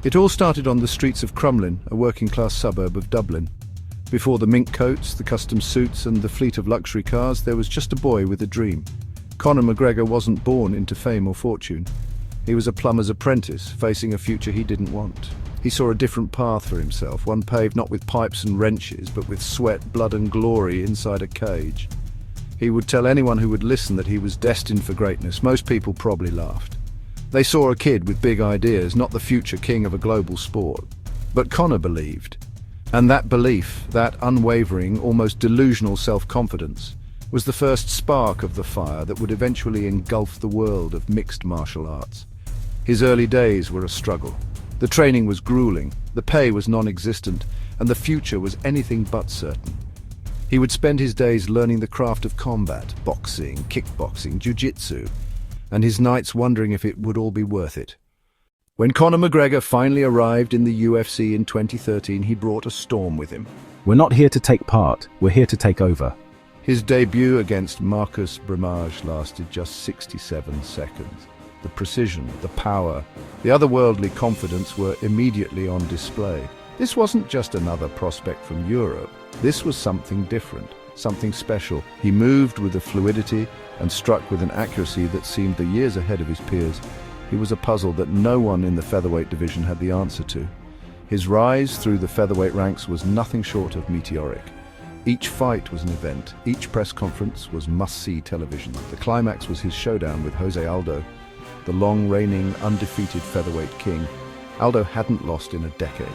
It all started on the streets of Crumlin, a working-class suburb of Dublin. Before the mink coats, the custom suits and the fleet of luxury cars, there was just a boy with a dream. Conor McGregor wasn't born into fame or fortune. He was a plumber's apprentice, facing a future he didn't want. He saw a different path for himself, one paved not with pipes and wrenches, but with sweat, blood and glory inside a cage. He would tell anyone who would listen that he was destined for greatness. Most people probably laughed. They saw a kid with big ideas, not the future king of a global sport. But Conor believed. And that belief, that unwavering, almost delusional self-confidence, was the first spark of the fire that would eventually engulf the world of mixed martial arts. His early days were a struggle. The training was grueling, the pay was non-existent, and the future was anything but certain. He would spend his days learning the craft of combat, boxing, kickboxing, jiu-jitsu, and his nights wondering if it would all be worth it. When Conor McGregor finally arrived in the UFC in 2013, he brought a storm with him. We're not here to take part, we're here to take over. His debut against Marcus Bramage lasted just 67 seconds. The precision, the power, the otherworldly confidence were immediately on display. This wasn't just another prospect from Europe. This was something different, something special. He moved with a fluidity and struck with an accuracy that seemed the years ahead of his peers. He was a puzzle that no one in the featherweight division had the answer to. His rise through the featherweight ranks was nothing short of meteoric. Each fight was an event. Each press conference was must-see television. The climax was his showdown with Jose Aldo, the long-reigning, undefeated featherweight king. Aldo hadn't lost in a decade.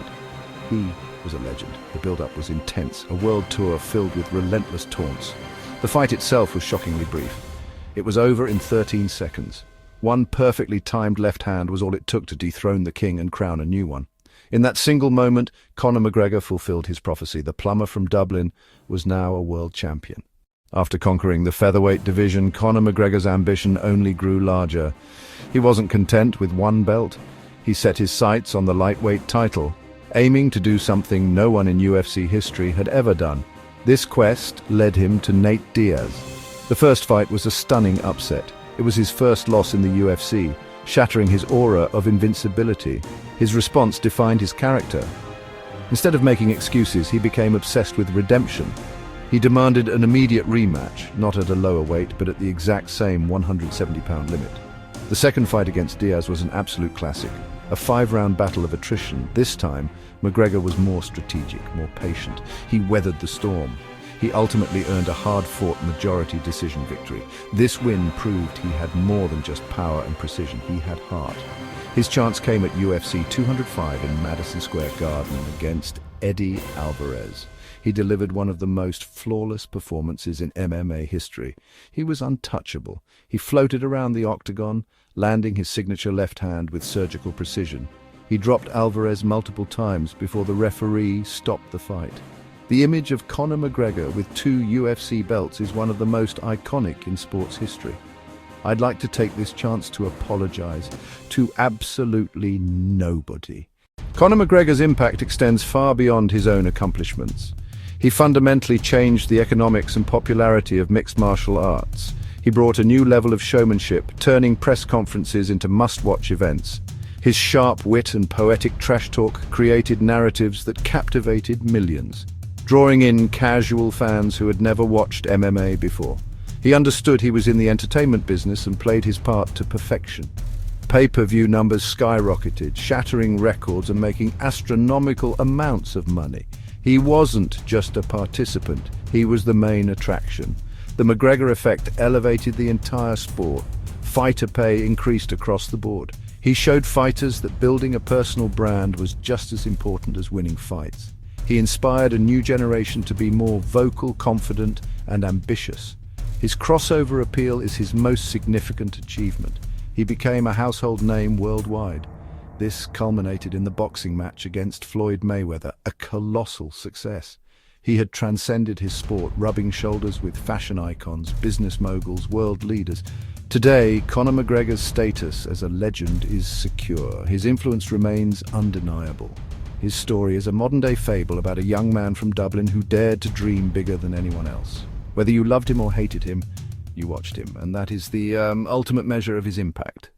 He was a legend. The build-up was intense, a world tour filled with relentless taunts. The fight itself was shockingly brief. It was over in 13 seconds. One perfectly timed left hand was all it took to dethrone the king and crown a new one. In that single moment, Conor McGregor fulfilled his prophecy. The plumber from Dublin was now a world champion. After conquering the featherweight division, Conor McGregor's ambition only grew larger. He wasn't content with one belt. He set his sights on the lightweight title, aiming to do something no one in UFC history had ever done. This quest led him to Nate Diaz. The first fight was a stunning upset. It was his first loss in the UFC, shattering his aura of invincibility. His response defined his character. Instead of making excuses, he became obsessed with redemption. He demanded an immediate rematch, not at a lower weight, but at the exact same 170-pound limit. The second fight against Diaz was an absolute classic, a 5-round battle of attrition. This time, McGregor was more strategic, more patient. He weathered the storm. He ultimately earned a hard-fought majority decision victory. This win proved he had more than just power and precision. He had heart. His chance came at UFC 205 in Madison Square Garden against Eddie Alvarez. He delivered one of the most flawless performances in MMA history. He was untouchable. He floated around the octagon, landing his signature left hand with surgical precision. He dropped Alvarez multiple times before the referee stopped the fight. The image of Conor McGregor with 2 UFC belts is one of the most iconic in sports history. I'd like to take this chance to apologize to absolutely nobody. Conor McGregor's impact extends far beyond his own accomplishments. He fundamentally changed the economics and popularity of mixed martial arts. He brought a new level of showmanship, turning press conferences into must-watch events. His sharp wit and poetic trash talk created narratives that captivated millions, drawing in casual fans who had never watched MMA before. He understood he was in the entertainment business and played his part to perfection. Pay-per-view numbers skyrocketed, shattering records and making astronomical amounts of money. He wasn't just a participant, he was the main attraction. The McGregor effect elevated the entire sport. Fighter pay increased across the board. He showed fighters that building a personal brand was just as important as winning fights. He inspired a new generation to be more vocal, confident, and ambitious. His crossover appeal is his most significant achievement. He became a household name worldwide. This culminated in the boxing match against Floyd Mayweather, a colossal success. He had transcended his sport, rubbing shoulders with fashion icons, business moguls, world leaders. Today, Conor McGregor's status as a legend is secure. His influence remains undeniable. His story is a modern-day fable about a young man from Dublin who dared to dream bigger than anyone else. Whether you loved him or hated him, you watched him, and that is the ultimate measure of his impact.